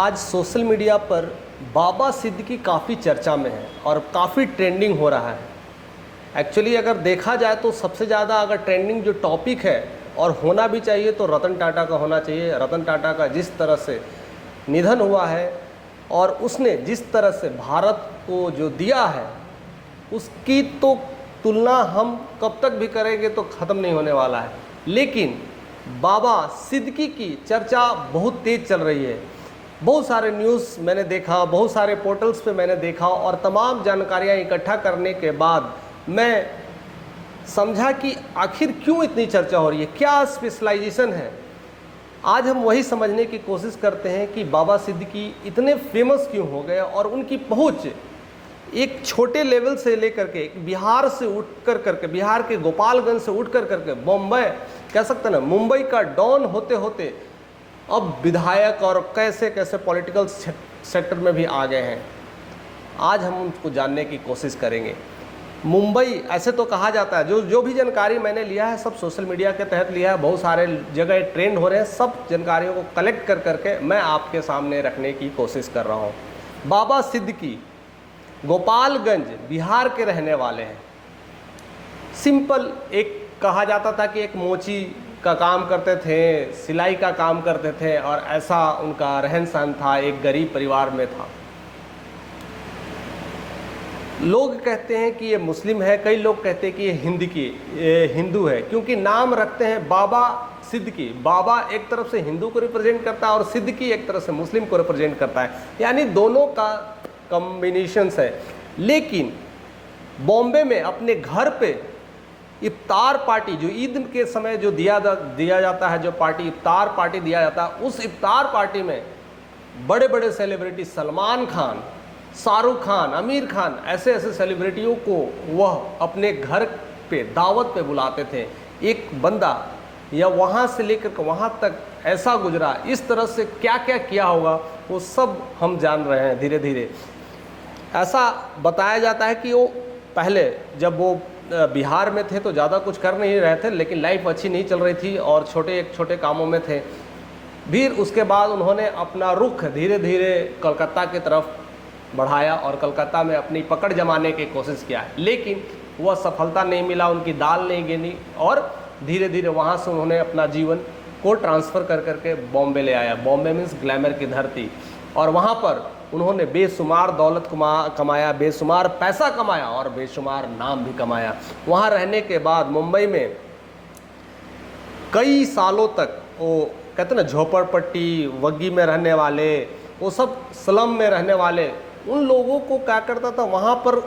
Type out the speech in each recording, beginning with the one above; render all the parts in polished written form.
आज social media पर बाबा सिद्दीकी काफ़ी चर्चा में है और काफ़ी ट्रेंडिंग हो रहा है। एक्चुअली अगर देखा जाए तो सबसे ज़्यादा अगर ट्रेंडिंग जो टॉपिक है और होना भी चाहिए तो रतन टाटा का होना चाहिए। रतन टाटा का जिस तरह से निधन हुआ है और उसने जिस तरह से भारत को जो दिया है उसकी तो तुलना हम कब तक भी करेंगे तो ख़त्म नहीं होने वाला है। लेकिन बाबा सिद्दीकी की चर्चा बहुत तेज़ चल रही है। बहुत सारे न्यूज़ मैंने देखा, बहुत सारे पोर्टल्स पे मैंने देखा और तमाम जानकारियाँ इकट्ठा करने के बाद मैं समझा कि आखिर क्यों इतनी चर्चा हो रही है, क्या स्पेशलाइजेशन है। आज हम वही समझने की कोशिश करते हैं कि बाबा सिद्दीकी इतने फेमस क्यों हो गए और उनकी पहुँच एक छोटे लेवल से लेकर के बिहार से उठ करके बिहार के गोपालगंज से उठ करके बॉम्बे कह सकते हैं ना, मुंबई का डॉन होते होते अब विधायक और कैसे कैसे पॉलिटिकल सेक्टर में भी आ गए हैं। आज हम उनको जानने की कोशिश करेंगे। मुंबई ऐसे तो कहा जाता है, जो भी जानकारी मैंने लिया है सब सोशल मीडिया के तहत लिया है, बहुत सारे जगह ट्रेंड हो रहे हैं, सब जानकारियों को कलेक्ट कर करके मैं आपके सामने रखने की कोशिश कर रहा हूँ। बाबा सिद्दीकी गोपालगंज बिहार के रहने वाले हैं। सिंपल एक कहा जाता था कि एक मोची का काम करते थे, सिलाई का काम करते थे और ऐसा उनका रहन सहन था, एक गरीब परिवार में था। लोग कहते हैं कि ये मुस्लिम है, कई लोग कहते हैं कि ये हिंदू है, क्योंकि नाम रखते हैं बाबा सिद्दीकी। बाबा एक तरफ से हिंदू को रिप्रेजेंट करता है और सिद्दीकी एक तरफ से मुस्लिम को रिप्रेजेंट करता है, यानी दोनों का कॉम्बिनेशंस है। लेकिन बॉम्बे में अपने घर पे इफ्तार पार्टी जो ईद के समय जो दिया जाता है, जो पार्टी इफ्तार पार्टी दिया जाता है, उस इफ्तार पार्टी में बड़े बड़े सेलिब्रिटी सलमान खान, शाहरुख खान, आमिर खान, ऐसे ऐसे सेलिब्रिटियों को वह अपने घर पे दावत पे बुलाते थे। एक बंदा या वहाँ से लेकर वहाँ तक ऐसा गुजरा, इस तरह से क्या क्या किया होगा वो सब हम जान रहे हैं धीरे धीरे। ऐसा बताया जाता है कि वो पहले जब वो बिहार में थे तो ज़्यादा कुछ कर नहीं रहे थे, लेकिन लाइफ अच्छी नहीं चल रही थी और छोटे कामों में थे। फिर उसके बाद उन्होंने अपना रुख धीरे धीरे कलकत्ता की तरफ बढ़ाया और कलकत्ता में अपनी पकड़ जमाने की कोशिश किया, लेकिन वह सफलता नहीं मिला, उनकी दाल नहीं गिनी और धीरे धीरे वहाँ से उन्होंने अपना जीवन को ट्रांसफ़र कर करके बॉम्बे ले आया। बॉम्बे मीन्स ग्लैमर की धरती, और वहाँ पर उन्होंने बेशुमार दौलत कमाया, बेशुमार पैसा कमाया और बेशुमार नाम भी कमाया। वहाँ रहने के बाद मुंबई में कई सालों तक वो कहते ना झोपड़पट्टी वग्गी में रहने वाले, वो सब स्लम में रहने वाले, उन लोगों को क्या करता था, वहाँ पर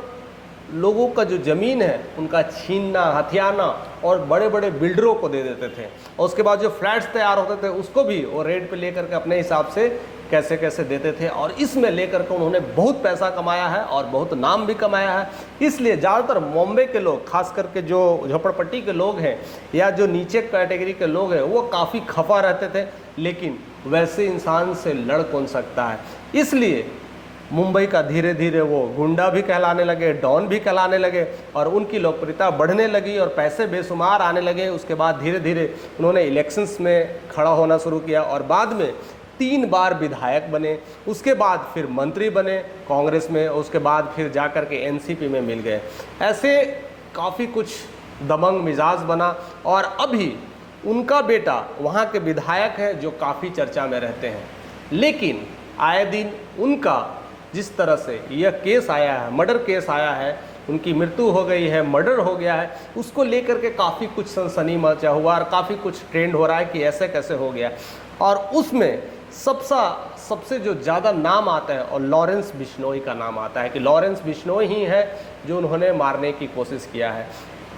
लोगों का जो ज़मीन है उनका छीनना, हथियाना और बड़े बड़े बिल्डरों को दे देते थे। और उसके बाद जो फ्लैट्स तैयार होते थे उसको भी वो रेट पे लेकर के अपने हिसाब से कैसे कैसे देते थे, और इसमें लेकर के उन्होंने बहुत पैसा कमाया है और बहुत नाम भी कमाया है। इसलिए ज़्यादातर बॉम्बे के लोग, खास करके जो झोपड़पट्टी के लोग हैं या जो नीचे कैटेगरी के लोग हैं, वो काफ़ी खफा रहते थे, लेकिन वैसे इंसान से लड़ कौन सकता है। इसलिए मुंबई का धीरे धीरे वो गुंडा भी कहलाने लगे, डॉन भी कहलाने लगे और उनकी लोकप्रियता बढ़ने लगी और पैसे बेशुमार आने लगे। उसके बाद धीरे धीरे उन्होंने इलेक्शंस में खड़ा होना शुरू किया और बाद में 3 बार विधायक बने, उसके बाद फिर मंत्री बने कांग्रेस में, उसके बाद फिर जाकर के एनसीपी में मिल गए। ऐसे काफ़ी कुछ दबंग मिजाज बना और अभी उनका बेटा वहाँ के विधायक है जो काफ़ी चर्चा में रहते हैं। लेकिन आए दिन उनका जिस तरह से यह केस आया है, मर्डर केस आया है, उनकी मृत्यु हो गई है, मर्डर हो गया है, उसको लेकर के काफ़ी कुछ सनसनी मचा हुआ और काफ़ी कुछ ट्रेंड हो रहा है कि ऐसे कैसे हो गया। और उसमें सबसे जो ज़्यादा नाम आता है और लॉरेंस बिश्नोई का नाम आता है कि लॉरेंस बिश्नोई ही है जो उन्होंने मारने की कोशिश किया है।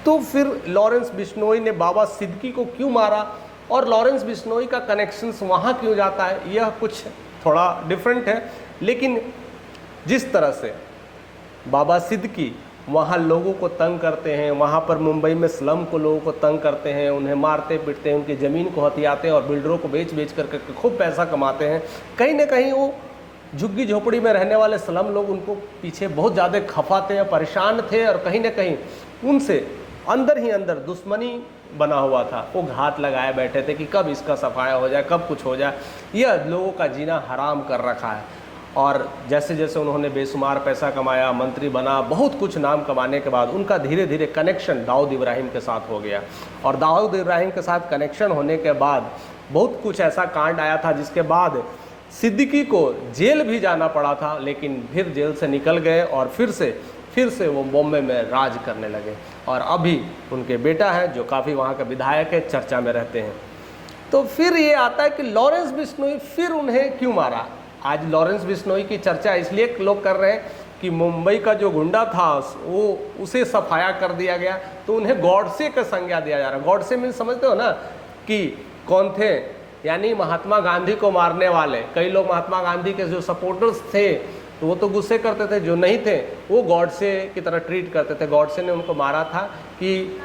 तो फिर लॉरेंस बिश्नोई ने बाबा सिद्दीकी को क्यों मारा और लॉरेंस बिश्नोई का कनेक्शंस वहाँ क्यों जाता है, यह कुछ थोड़ा डिफरेंट है। लेकिन जिस तरह से बाबा सिद्दीकी वहाँ लोगों को तंग करते हैं, वहाँ पर मुंबई में स्लम को लोगों को तंग करते हैं, उन्हें मारते पीटते हैं, उनकी ज़मीन को हथियाते हैं और बिल्डरों को बेच करके खूब पैसा कमाते हैं। कहीं ना कहीं वो झुग्गी झोपड़ी में रहने वाले स्लम लोग उनको पीछे बहुत ज़्यादा खफाते हैं, परेशान थे और कहीं ना कहीं उनसे अंदर ही अंदर दुश्मनी बना हुआ था, वो घात लगाए बैठे थे कि कब इसका सफाया हो जाए, कब कुछ हो जाए। यह लोगों का जीना हराम कर रखा है। और जैसे जैसे उन्होंने बेशुमार पैसा कमाया, मंत्री बना, बहुत कुछ नाम कमाने के बाद उनका धीरे धीरे कनेक्शन दाऊद इब्राहिम के साथ हो गया। और दाऊद इब्राहिम के साथ कनेक्शन होने के बाद बहुत कुछ ऐसा कांड आया था जिसके बाद सिद्दीकी को जेल भी जाना पड़ा था, लेकिन फिर जेल से निकल गए और फिर से वो बॉम्बे में राज करने लगे। और अभी उनके बेटा है जो काफ़ी वहाँ का विधायक है, चर्चा में रहते हैं। तो फिर ये आता है कि लॉरेंस बिश्नोई फिर उन्हें क्यों मारा। आज लॉरेंस बिश्नोई की चर्चा इसलिए लोग कर रहे हैं कि मुंबई का जो गुंडा था वो उसे सफाया कर दिया गया, तो उन्हें गॉडसे का संज्ञा दिया जा रहा है। गॉडसे मीन समझते हो ना कि कौन थे, यानी महात्मा गांधी को मारने वाले। कई लोग महात्मा गांधी के जो सपोर्टर्स थे तो वो तो गुस्से करते थे, जो नहीं थे वो गॉडसे की तरह ट्रीट करते थे। गॉडसे ने उनको मारा था कि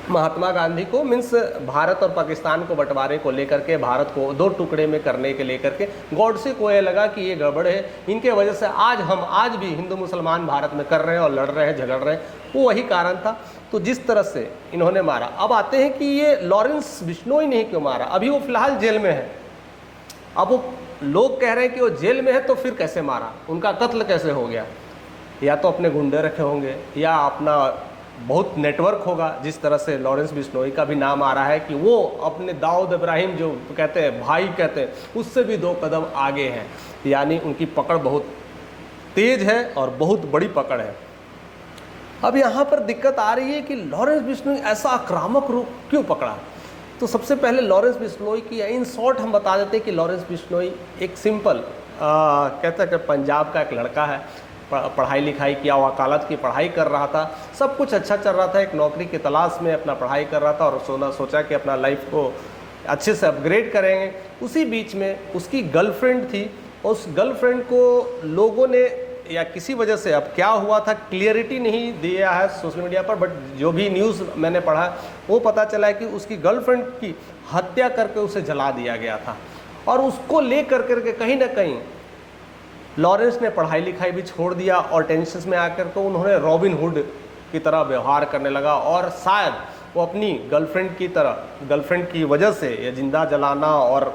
महात्मा गांधी को, मीन्स भारत और पाकिस्तान को बंटवारे को लेकर के, भारत को दो टुकड़े में करने के लेकर के गॉडसे को ये लगा कि ये गड़बड़ है, इनके वजह से आज भी हिंदू मुसलमान भारत में कर रहे हैं और लड़ रहे हैं, झगड़ रहे हैं। वो वही कारण था। तो जिस तरह से इन्होंने मारा, अब आते हैं कि ये लॉरेंस बिश्नोई ने क्यों मारा। अभी वो फिलहाल जेल में है। अब वो लोग कह रहे हैं कि वो जेल में है तो फिर कैसे मारा, उनका कत्ल कैसे हो गया। या तो अपने गुंडे रखे होंगे या अपना बहुत नेटवर्क होगा। जिस तरह से लॉरेंस बिश्नोई का भी नाम आ रहा है कि वो अपने दाऊद इब्राहिम जो कहते हैं भाई कहते हैं, उससे भी 2 कदम आगे हैं, यानी उनकी पकड़ बहुत तेज है और बहुत बड़ी पकड़ है। अब यहाँ पर दिक्कत आ रही है कि लॉरेंस बिश्नोई ऐसा आक्रामक रूप क्यों पकड़ा। तो सबसे पहले लॉरेंस बिश्नोई की इन शॉर्ट हम बता देते हैं कि लॉरेंस बिश्नोई एक सिंपल कहते हैं कि पंजाब का एक लड़का है, पढ़ाई लिखाई किया, वकालत की पढ़ाई कर रहा था, सब कुछ अच्छा चल रहा था, एक नौकरी की तलाश में अपना पढ़ाई कर रहा था और सोचा कि अपना लाइफ को अच्छे से अपग्रेड करेंगे। उसी बीच में उसकी गर्लफ्रेंड थी, उस गर्लफ्रेंड को लोगों ने या किसी वजह से, अब क्या हुआ था क्लियरिटी नहीं दिया है सोशल मीडिया पर, बट जो भी न्यूज़ मैंने पढ़ा वो पता चला है कि उसकी गर्लफ्रेंड की हत्या करके उसे जला दिया गया था। और उसको ले करके कहीं ना कहीं लॉरेंस ने पढ़ाई लिखाई भी छोड़ दिया और टेंशन में आकर के उन्होंने रॉबिन हुड की तरह व्यवहार करने लगा। और शायद वो अपनी गर्लफ्रेंड की वजह से ये जिंदा जलाना और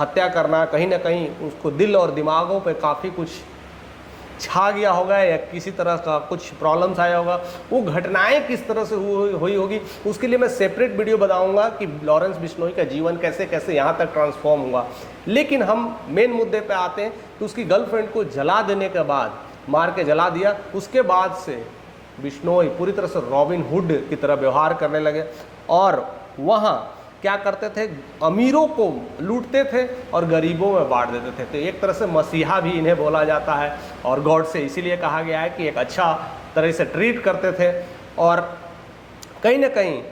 हत्या करना, कहीं ना कहीं उसको दिल और दिमागों पे काफ़ी कुछ छा गया होगा या किसी तरह का कुछ प्रॉब्लम्स आया होगा। वो घटनाएं किस तरह से हुई होगी उसके लिए मैं सेपरेट वीडियो बनाऊंगा कि लॉरेंस बिश्नोई का जीवन कैसे कैसे यहाँ तक ट्रांसफॉर्म हुआ। लेकिन हम मेन मुद्दे पे आते हैं कि उसकी गर्लफ्रेंड को जला देने के बाद, मार के जला दिया, उसके बाद से बिश्नोई पूरी तरह से रॉबिन हुड की तरह व्यवहार करने लगे और वहाँ क्या करते थे, अमीरों को लूटते थे और गरीबों में बांट देते थे। तो एक तरह से मसीहा भी इन्हें बोला जाता है और गॉड से इसीलिए कहा गया है कि एक अच्छा तरह से ट्रीट करते थे। और कहीं ना कहीं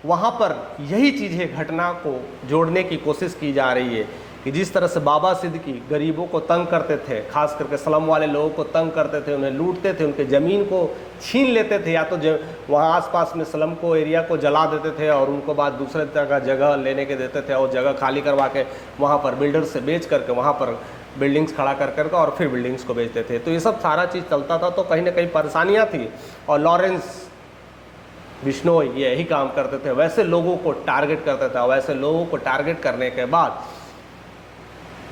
वहाँ पर यही चीज़ें घटना को जोड़ने की कोशिश की जा रही है कि जिस तरह से बाबा सिद्दीकी गरीबों को तंग करते थे, खास करके स्लम वाले लोगों को तंग करते थे, उन्हें लूटते थे, उनके ज़मीन को छीन लेते थे, या तो वहाँ आसपास में स्लम को एरिया को जला देते थे और उनको बाद दूसरे तरह का जगह लेने के देते थे और जगह खाली करवा के वहाँ पर बिल्डर से बेच करके वहाँ पर बिल्डिंग्स खड़ा कर करके और फिर बिल्डिंग्स को बेचते थे। तो ये सब सारा चीज़ चलता था। तो कहीं ना कहीं परेशानियाँ थी और लॉरेंस बिश्नोई ये यही काम करते थे, वैसे लोगों को टारगेट करते थे। वैसे लोगों को टारगेट करने के बाद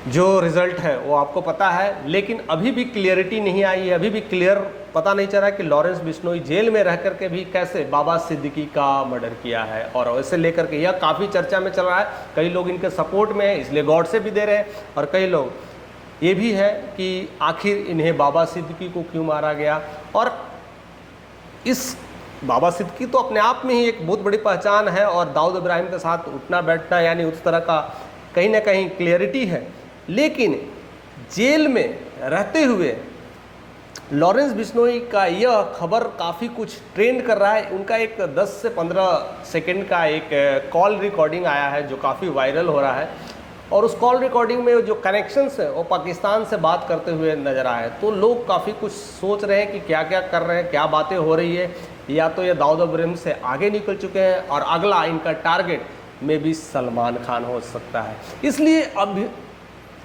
जो रिज़ल्ट है वो आपको पता है, लेकिन अभी भी क्लियरिटी नहीं आई है, अभी भी क्लियर पता नहीं चल रहा कि लॉरेंस बिश्नोई जेल में रह करके भी कैसे बाबा सिद्दीकी का मर्डर किया है। और वैसे लेकर के यह काफ़ी चर्चा में चल रहा है, कई लोग इनके सपोर्ट में है इसलिए गॉड से भी दे रहे हैं, और कई लोग ये भी है कि आखिर इन्हें बाबा सिद्दीकी को क्यों मारा गया। और इस बाबा सिद्दीकी तो अपने आप में ही एक बहुत बड़ी पहचान है और दाऊद इब्राहिम के साथ उठना बैठना यानी उस तरह का कहीं ना कहीं क्लियरिटी है। लेकिन जेल में रहते हुए लॉरेंस बिश्नोई का यह खबर काफ़ी कुछ ट्रेंड कर रहा है। उनका एक 10 से 15 सेकंड का एक कॉल रिकॉर्डिंग आया है जो काफ़ी वायरल हो रहा है, और उस कॉल रिकॉर्डिंग में जो कनेक्शंस है वो पाकिस्तान से बात करते हुए नज़र आए। तो लोग काफ़ी कुछ सोच रहे हैं कि क्या क्या कर रहे हैं, क्या बातें हो रही है, या तो ये दाऊद इब्राहिम से आगे निकल चुके हैं और अगला इनका टारगेट में भी सलमान खान हो सकता है। इसलिए अब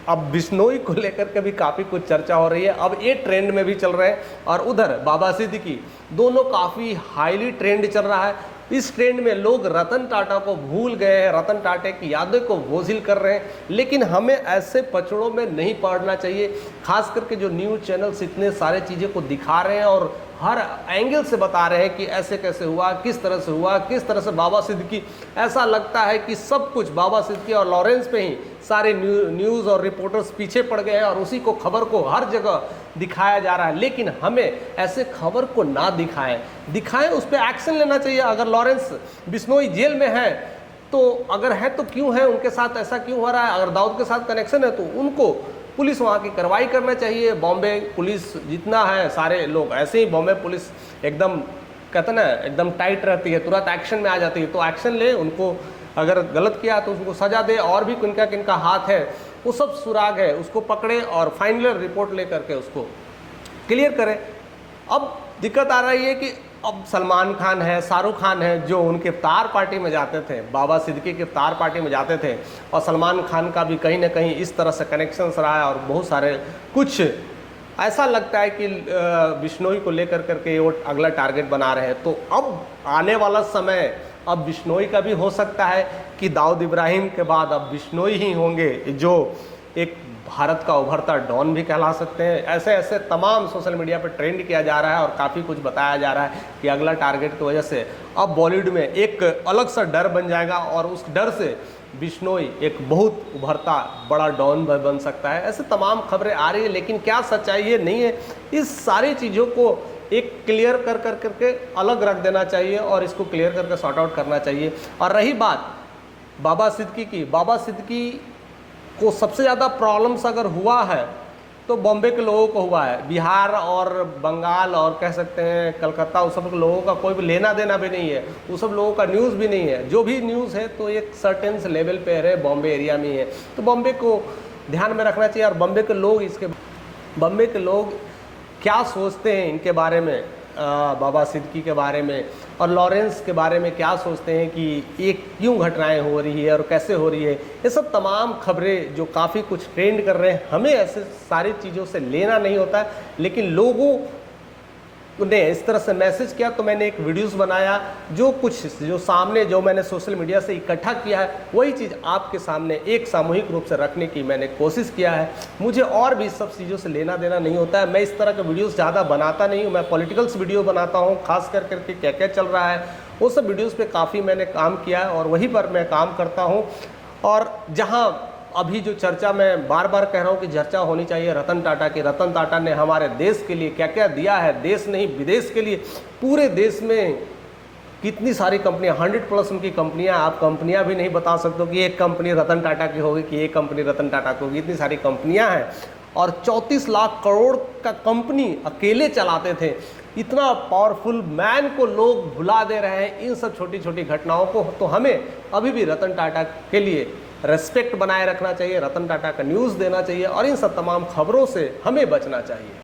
अब बिश्नोई को लेकर के भी काफ़ी कुछ चर्चा हो रही है, अब ये ट्रेंड में भी चल रहे हैं, और उधर बाबा सिद्दीकी, दोनों काफ़ी हाईली ट्रेंड चल रहा है। इस ट्रेंड में लोग रतन टाटा को भूल गए हैं, रतन टाटा की यादें को बोझिल कर रहे हैं, लेकिन हमें ऐसे पचड़ों में नहीं पड़ना चाहिए। खास करके जो न्यूज़ चैनल्स इतने सारे चीज़ें को दिखा रहे हैं और हर एंगल से बता रहे हैं कि ऐसे कैसे हुआ, किस तरह से हुआ, किस तरह से बाबा सिद्दीकी, ऐसा लगता है कि सब कुछ बाबा सिद्दीकी और लॉरेंस पे ही सारे न्यूज़ और रिपोर्टर्स पीछे पड़ गए हैं और उसी को खबर को हर जगह दिखाया जा रहा है। लेकिन हमें ऐसे खबर को ना दिखाएं, उस पर एक्शन लेना चाहिए। अगर लॉरेंस बिश्नोई जेल में है तो अगर है तो क्यों है, उनके साथ ऐसा क्यों हो रहा है, अगर दाऊद के साथ कनेक्शन है तो उनको पुलिस वहाँ की कार्रवाई करना चाहिए। बॉम्बे पुलिस जितना है, सारे लोग ऐसे ही, बॉम्बे पुलिस एकदम कहते ना एकदम टाइट रहती है, तुरंत एक्शन में आ जाती है, तो एक्शन ले, उनको अगर गलत किया तो उसको सजा दे, और भी किनका किनका हाथ है वो सब सुराग है उसको पकड़े और फाइनल रिपोर्ट ले करके उसको क्लियर करें। अब दिक्कत आ रही है कि अब सलमान खान है, शाहरुख खान है, जो उनके इफ्तार पार्टी में जाते थे, बाबा सिद्दीकी के इफ्तार पार्टी में जाते थे, और सलमान खान का भी कहीं ना कहीं इस तरह से कनेक्शंस रहा है, और बहुत सारे कुछ ऐसा लगता है कि बिश्नोई को लेकर करके वो अगला टारगेट बना रहे हैं। तो अब आने वाला समय अब बिश्नोई का भी हो सकता है कि दाऊद इब्राहिम के बाद अब बिश्नोई ही होंगे, जो एक भारत का उभरता डॉन भी कहला सकते हैं। ऐसे ऐसे तमाम सोशल मीडिया पर ट्रेंड किया जा रहा है और काफ़ी कुछ बताया जा रहा है कि अगला टारगेट की वजह से अब बॉलीवुड में एक अलग सा डर बन जाएगा, और उस डर से बिश्नोई एक बहुत उभरता बड़ा डॉन बन सकता है। ऐसे तमाम खबरें आ रही है, लेकिन क्या सच्चाई है नहीं है, इस सारी चीज़ों को एक क्लियर करके अलग रख देना चाहिए और इसको क्लियर करके सॉर्ट आउट करना चाहिए। और रही बात बाबा सिद्दीकी की, बाबा सिद्दीकी को सबसे ज़्यादा प्रॉब्लम्स अगर हुआ है तो बॉम्बे के लोगों को हुआ है, बिहार और बंगाल और कह सकते हैं कलकत्ता, उस सब लोगों का कोई भी लेना देना भी नहीं है, उस सब लोगों का न्यूज़ भी नहीं है। जो भी न्यूज़ है तो एक सर्टेन लेवल पे है, बॉम्बे एरिया में ही है, तो बॉम्बे को ध्यान में रखना चाहिए। और बॉम्बे के लोग क्या सोचते हैं इनके बारे में, बाबा सिद्दीकी के बारे में और लॉरेंस के बारे में क्या सोचते हैं कि ये क्यों घटनाएं हो रही है और कैसे हो रही है, ये सब तमाम खबरें जो काफ़ी कुछ ट्रेंड कर रहे हैं, हमें ऐसे सारी चीज़ों से लेना नहीं होता है। लेकिन लोगों ने इस तरह से मैसेज किया तो मैंने एक वीडियोस बनाया, जो सामने जो मैंने सोशल मीडिया से इकट्ठा किया है वही चीज़ आपके सामने एक सामूहिक रूप से रखने की मैंने कोशिश किया है। मुझे और भी सब चीज़ों से लेना देना नहीं होता है, मैं इस तरह के वीडियोस ज़्यादा बनाता नहीं हूँ, मैं पॉलिटिकल्स वीडियो बनाता हूँ, खास करके क्या क्या चल रहा है वो सब वीडियोज़ पर काफ़ी मैंने काम किया है और वहीं पर मैं काम करता हूँ। और जहाँ अभी जो चर्चा मैं बार बार कह रहा हूँ कि चर्चा होनी चाहिए रतन टाटा की, रतन टाटा ने हमारे देश के लिए क्या क्या दिया है, देश नहीं विदेश के लिए, पूरे देश में कितनी सारी कंपनियां, 100+ उनकी कंपनियां, आप कंपनियां भी नहीं बता सकते हो कि एक कंपनी रतन टाटा की होगी कि एक कंपनी रतन टाटा की होगी, इतनी सारी कंपनियां हैं और 34 लाख करोड़ का कंपनी अकेले चलाते थे। इतना पावरफुल मैन को लोग भुला दे रहे हैं इन सब छोटी छोटी घटनाओं को। तो हमें अभी भी रतन टाटा के लिए रेस्पेक्ट बनाए रखना चाहिए, रतन टाटा का न्यूज़ देना चाहिए और इन सब तमाम खबरों से हमें बचना चाहिए।